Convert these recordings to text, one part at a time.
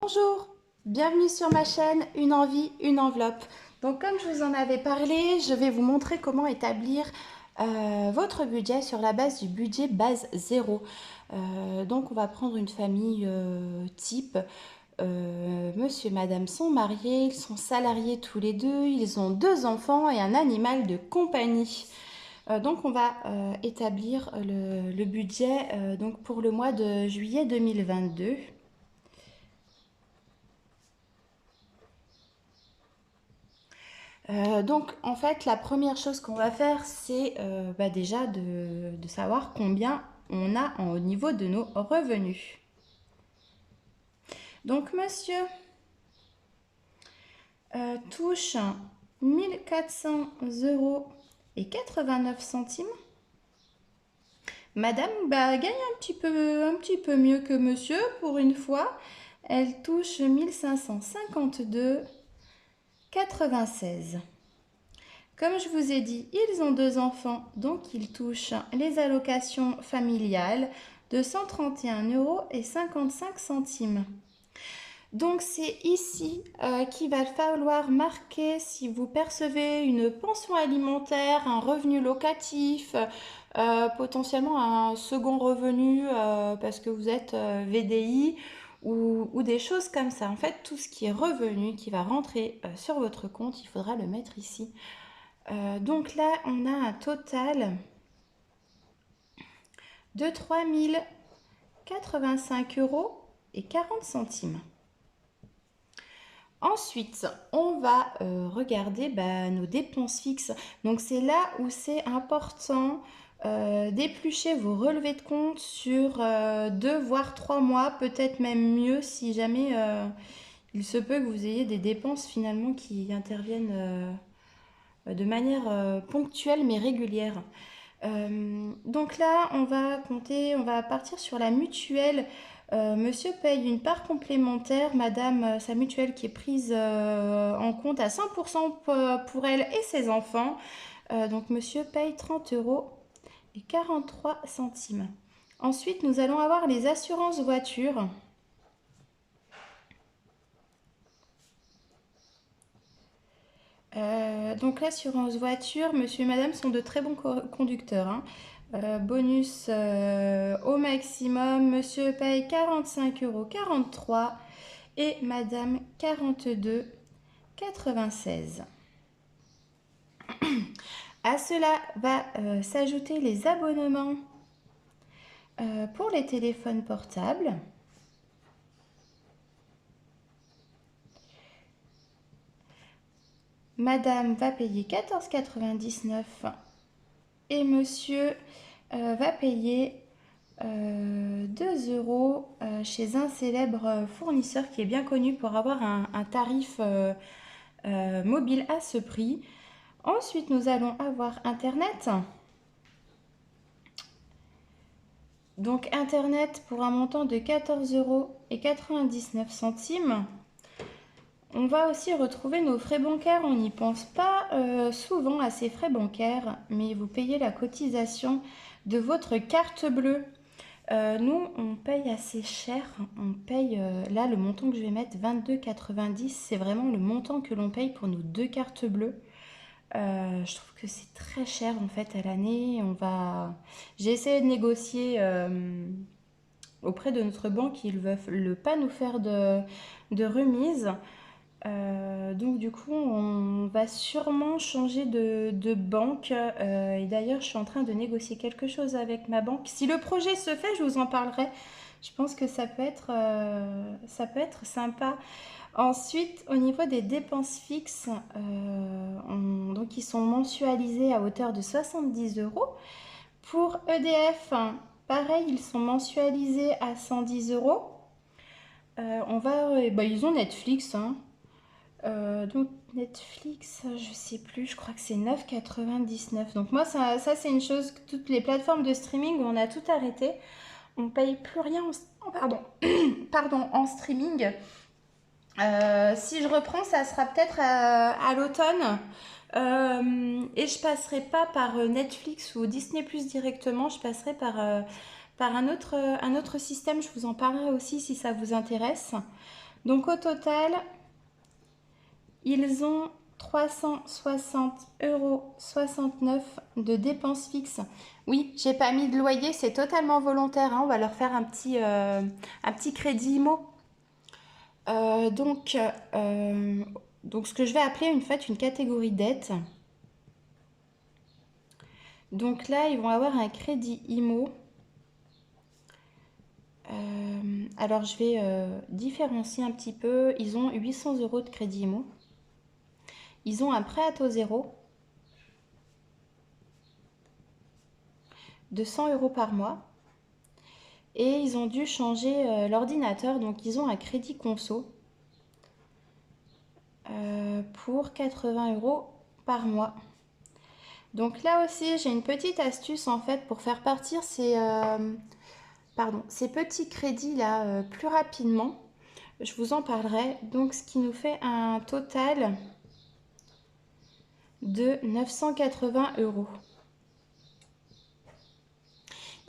Bonjour, bienvenue sur ma chaîne Une envie, une enveloppe. Donc comme je vous en avais parlé, je vais vous montrer comment établir votre budget sur la base du budget base 0. Donc on va prendre une famille type. Monsieur et madame sont mariés, ils sont salariés tous les deux, ils ont 2 enfants et un animal de compagnie. Donc on va établir le budget donc pour le mois de juillet 2022. Donc en fait la première chose qu'on va faire c'est déjà de savoir combien on a au niveau de nos revenus. Donc monsieur touche 1400 € et 89 centimes. Madame gagne un petit peu mieux que monsieur pour une fois. Elle touche 1552,96. Comme je vous ai dit, ils ont 2 enfants, donc ils touchent les allocations familiales de 131,55 €. Donc c'est ici qu'il va falloir marquer si vous percevez une pension alimentaire, un revenu locatif, potentiellement un second revenu parce que vous êtes VDI ou des choses comme ça. En fait, tout ce qui est revenu qui va rentrer sur votre compte, il faudra le mettre ici. Donc là, on a un total de 3085,40 €. Ensuite, on va regarder nos dépenses fixes. Donc c'est là où c'est important d'éplucher vos relevés de compte sur 2 voire 3 mois, peut-être même mieux si jamais il se peut que vous ayez des dépenses finalement qui interviennent de manière ponctuelle mais régulière. Donc là, on va partir sur la mutuelle. Monsieur paye une part complémentaire, madame, sa mutuelle qui est prise en compte à 100% pour elle et ses enfants. Donc monsieur paye 30,43 €. Ensuite, nous allons avoir les assurances voitures. Donc l'assurance voiture, monsieur et madame sont de très bons conducteurs, hein. Bonus au maximum, monsieur paye 45,43 € et madame 42,96 €. À cela va s'ajouter les abonnements pour les téléphones portables. Madame va payer 14,99 € et monsieur va payer 2 € chez un célèbre fournisseur qui est bien connu pour avoir un tarif mobile à ce prix. Ensuite, nous allons avoir Internet. Donc Internet pour un montant de 14,99 €. On va aussi retrouver nos frais bancaires. On n'y pense pas souvent à ces frais bancaires, mais vous payez la cotisation de votre carte bleue. Nous, on paye assez cher. On paye, là, le montant que je vais mettre, 22,90 €. C'est vraiment le montant que l'on paye pour nos 2 cartes bleues. Je trouve que c'est très cher en fait à l'année. J'ai essayé de négocier auprès de notre banque. Ils ne veulent pas nous faire de remise. Donc du coup, on va sûrement changer de banque. Et d'ailleurs, je suis en train de négocier quelque chose avec ma banque. Si le projet se fait, je vous en parlerai. Je pense que ça peut être sympa. Ensuite, au niveau des dépenses fixes, donc ils sont mensualisés à hauteur de 70 €. Pour EDF, pareil, ils sont mensualisés à 110 €. Ils ont Netflix, hein. Donc Netflix, je sais plus, je crois que c'est 9,99 €. Donc moi, ça c'est une chose, que toutes les plateformes de streaming, on a tout arrêté. On paye plus rien en streaming. Si je reprends, ça sera peut-être à l'automne. Et je passerai pas par Netflix ou Disney Plus directement, je passerai par un autre système. Je vous en parlerai aussi si ça vous intéresse. Donc au total, ils ont 360,69 € de dépenses fixes. Oui, j'ai pas mis de loyer, c'est totalement volontaire, hein. On va leur faire un petit crédit IMO. Donc ce que je vais appeler en fait une catégorie dette. Donc là, ils vont avoir un crédit IMO. Alors je vais différencier un petit peu. Ils ont 800 € de crédit IMO. Ils ont un prêt à taux zéro de 100 € par mois. Et ils ont dû changer l'ordinateur, donc ils ont un crédit conso pour 80 € par mois. Donc là aussi, j'ai une petite astuce en fait pour faire partir ces petits crédits là plus rapidement. Je vous en parlerai. Donc ce qui nous fait un total de 980 €.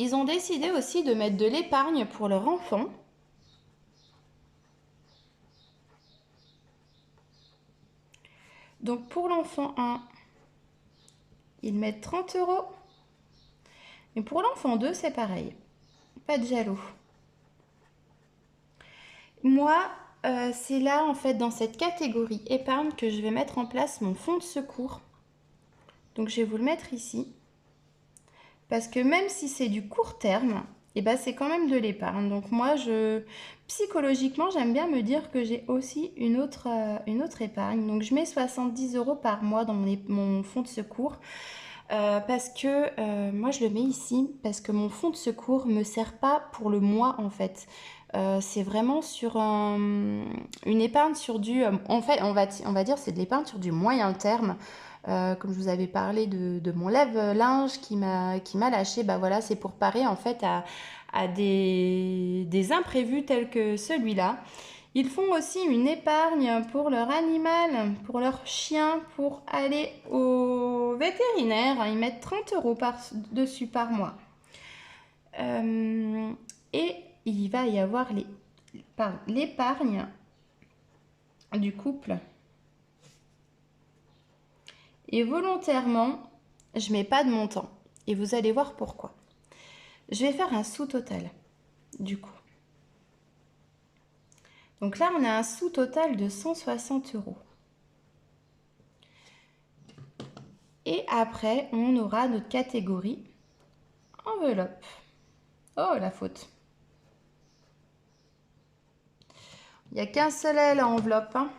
Ils ont décidé aussi de mettre de l'épargne pour leur enfant. Donc pour l'enfant 1, ils mettent 30 €. Et pour l'enfant 2, c'est pareil. Pas de jaloux. Moi, c'est là en fait dans cette catégorie épargne que je vais mettre en place mon fonds de secours. Donc je vais vous le mettre ici. Parce que même si c'est du court terme, et ben c'est quand même de l'épargne. Donc moi, psychologiquement, j'aime bien me dire que j'ai aussi une autre épargne. Donc je mets 70 € par mois dans mon fonds de secours. Parce que moi je le mets ici parce que mon fonds de secours me sert pas pour le mois en fait. C'est vraiment sur une épargne sur du... en fait, on va dire c'est de l'épargne sur du moyen terme. Comme je vous avais parlé de mon lève-linge qui m'a lâché, bah voilà, c'est pour parer en fait à des imprévus tels que celui-là. Ils font aussi une épargne pour leur animal, pour leur chien, pour aller au vétérinaire. Ils mettent 30 € dessus par mois. Et il va y avoir l'épargne du couple. Et volontairement, je ne mets pas de montant. Et vous allez voir pourquoi. Je vais faire un sous-total, du coup. Donc là, on a un sous-total de 160 €. Et après, on aura notre catégorie enveloppe. Oh, la faute. Il n'y a qu'un seul L à enveloppe. Hein.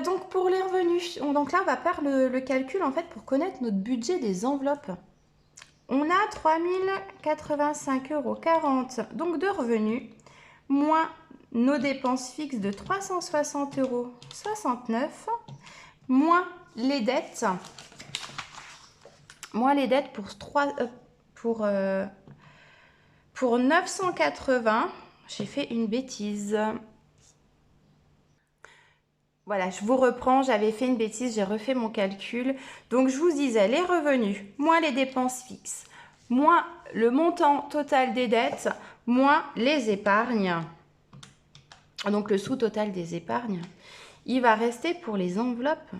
Donc pour les revenus, donc là, on va faire le calcul en fait pour connaître notre budget des enveloppes. On a 3085,40 € donc de revenus, moins nos dépenses fixes de 360,69 €, moins les dettes. Pour 980, j'ai fait une bêtise. Voilà, je vous reprends, j'avais fait une bêtise, j'ai refait mon calcul. Donc je vous disais les revenus, moins les dépenses fixes, moins le montant total des dettes, moins les épargnes. Donc le sous-total des épargnes, il va rester pour les enveloppes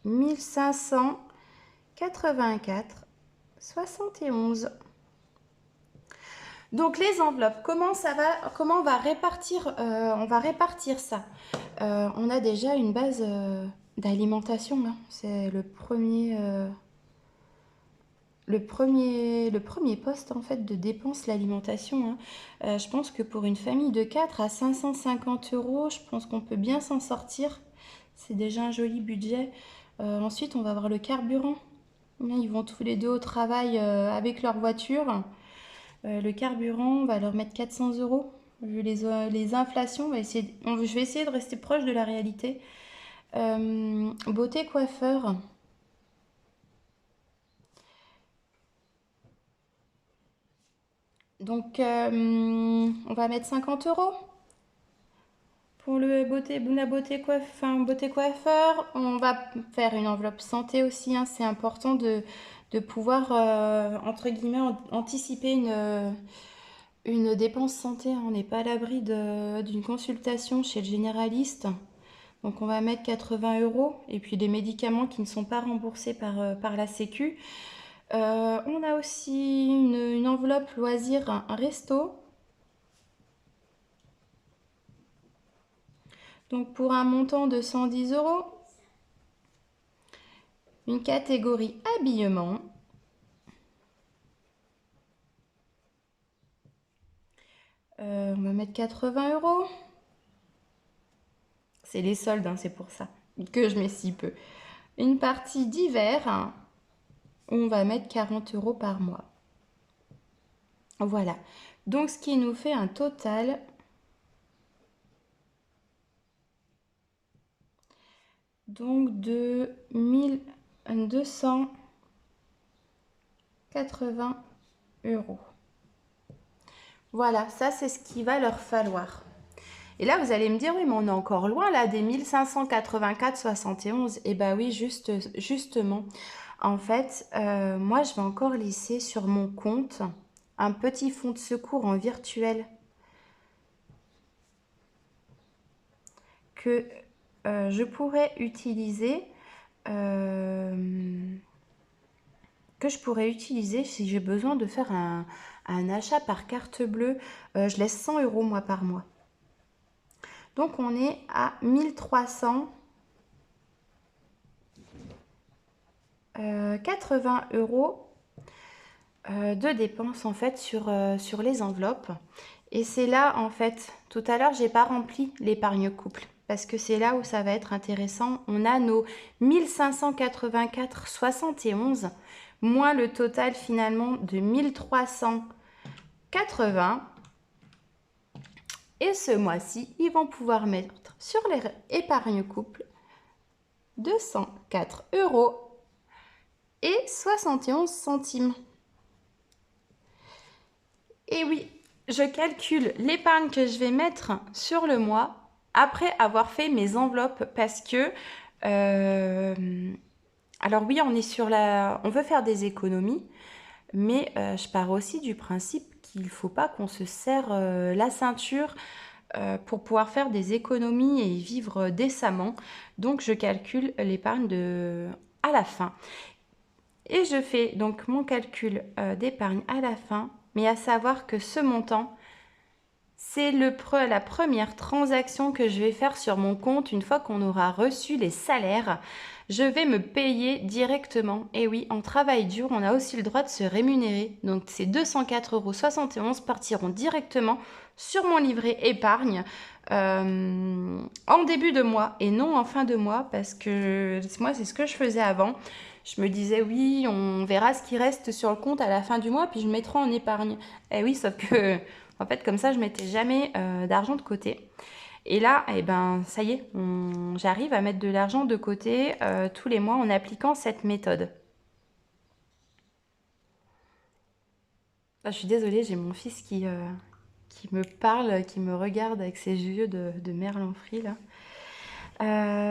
1584,71 €. Donc les enveloppes, comment on va répartir ça. On a déjà une base d'alimentation, hein. C'est le premier poste en fait de dépenses, l'alimentation. Hein. Je pense que pour une famille de 4 à 550 €, je pense qu'on peut bien s'en sortir. C'est déjà un joli budget. Ensuite, on va avoir le carburant. Ils vont tous les deux au travail avec leur voiture. Le carburant, on va leur mettre 400 €. Vu les inflations, je vais essayer de rester proche de la réalité. Beauté coiffeur. Donc, on va mettre 50 € pour la beauté coiffeur. On va faire une enveloppe santé aussi. Hein. C'est important de pouvoir, entre guillemets, anticiper une dépense santé, hein. On n'est pas à l'abri d'une consultation chez le généraliste. Donc on va mettre 80 euros. Et puis des médicaments qui ne sont pas remboursés par la Sécu. On a aussi une enveloppe loisir, un resto. Donc pour un montant de 110 euros. Une catégorie habillement. On va mettre 80 euros. C'est les soldes, hein, c'est pour ça que je mets si peu. Une partie d'hiver, hein, on va mettre 40 euros par mois. Voilà. Donc, ce qui nous fait un total donc de 1280 euros. Voilà, ça c'est ce qu'il va leur falloir. Et là, vous allez me dire, oui, mais on est encore loin là des 1584,71. Eh bien oui, justement. En fait, moi, je vais encore laisser sur mon compte un petit fonds de secours en virtuel que je pourrais utiliser, si j'ai besoin de faire un achat par carte bleue. Je laisse 100 euros moi par mois. Donc on est à 1380 euros de dépenses en fait sur les enveloppes. Et c'est là en fait, tout à l'heure j'ai pas rempli l'épargne couple parce que c'est là où ça va être intéressant. On a nos 1584,71 moins le total finalement de 1380. Et ce mois-ci, ils vont pouvoir mettre sur les épargnes couple 204 euros et 71 centimes. Et oui, je calcule l'épargne que je vais mettre sur le mois après avoir fait mes enveloppes parce que alors oui, on veut faire des économies, mais je pars aussi du principe qu'il ne faut pas qu'on se serre la ceinture pour pouvoir faire des économies et vivre décemment. Donc je calcule l'épargne à la fin. Et je fais donc mon calcul d'épargne à la fin, mais à savoir que ce montant, c'est la première transaction que je vais faire sur mon compte une fois qu'on aura reçu les salaires. Je vais me payer directement. Et oui, en travail dur, on a aussi le droit de se rémunérer. Donc ces 204,71 € partiront directement sur mon livret épargne en début de mois et non en fin de mois parce que moi, c'est ce que je faisais avant. Je me disais, oui, on verra ce qui reste sur le compte à la fin du mois, puis je mettrai en épargne. Et oui, sauf que, en fait, comme ça, je mettais jamais d'argent de côté. Et là, eh ben, ça y est, j'arrive à mettre de l'argent de côté tous les mois en appliquant cette méthode. Ah, je suis désolée, j'ai mon fils qui me parle, qui me regarde avec ses yeux de merlan-frit, là.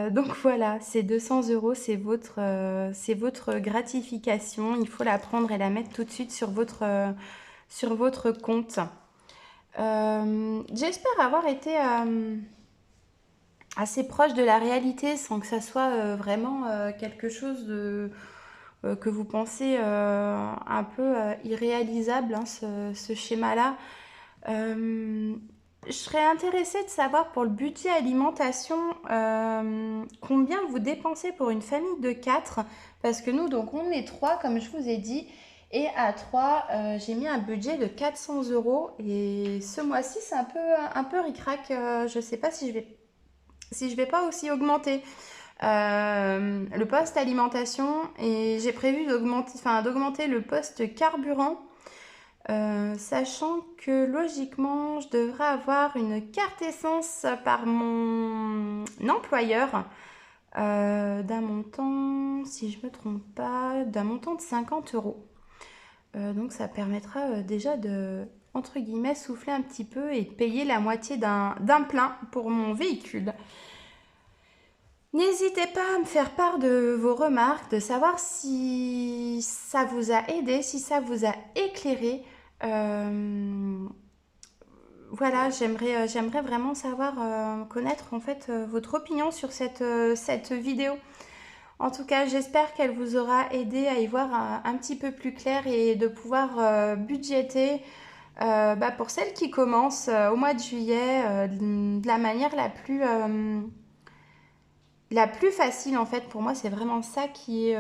Donc voilà, ces 200 euros, c'est votre gratification. Il faut la prendre et la mettre tout de suite sur votre compte. J'espère avoir été assez proche de la réalité sans que ça soit vraiment quelque chose que vous pensez un peu irréalisable, hein, ce schéma-là. Je serais intéressée de savoir pour le budget alimentation combien vous dépensez pour une famille de 4 parce que nous donc on est 3 comme je vous ai dit et à 3 j'ai mis un budget de 400 euros et ce mois-ci c'est un peu ric-rac. Je ne sais pas si je vais pas aussi augmenter le poste alimentation et j'ai prévu d'augmenter le poste carburant. Sachant que logiquement, je devrais avoir une carte essence par mon employeur d'un montant, si je ne me trompe pas, d'un montant de 50 euros. Donc ça permettra déjà de, entre guillemets, souffler un petit peu et de payer la moitié d'un plein pour mon véhicule. N'hésitez pas à me faire part de vos remarques, de savoir si ça vous a aidé, si ça vous a éclairé. voilà, j'aimerais vraiment savoir, connaître en fait votre opinion sur cette vidéo. En tout cas, j'espère qu'elle vous aura aidé à y voir un petit peu plus clair et de pouvoir budgéter pour celles qui commencent au mois de juillet de la manière la plus facile en fait. Pour moi, c'est vraiment ça qui est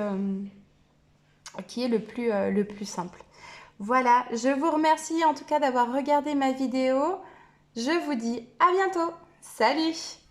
le plus simple. Voilà, je vous remercie en tout cas d'avoir regardé ma vidéo. Je vous dis à bientôt. Salut!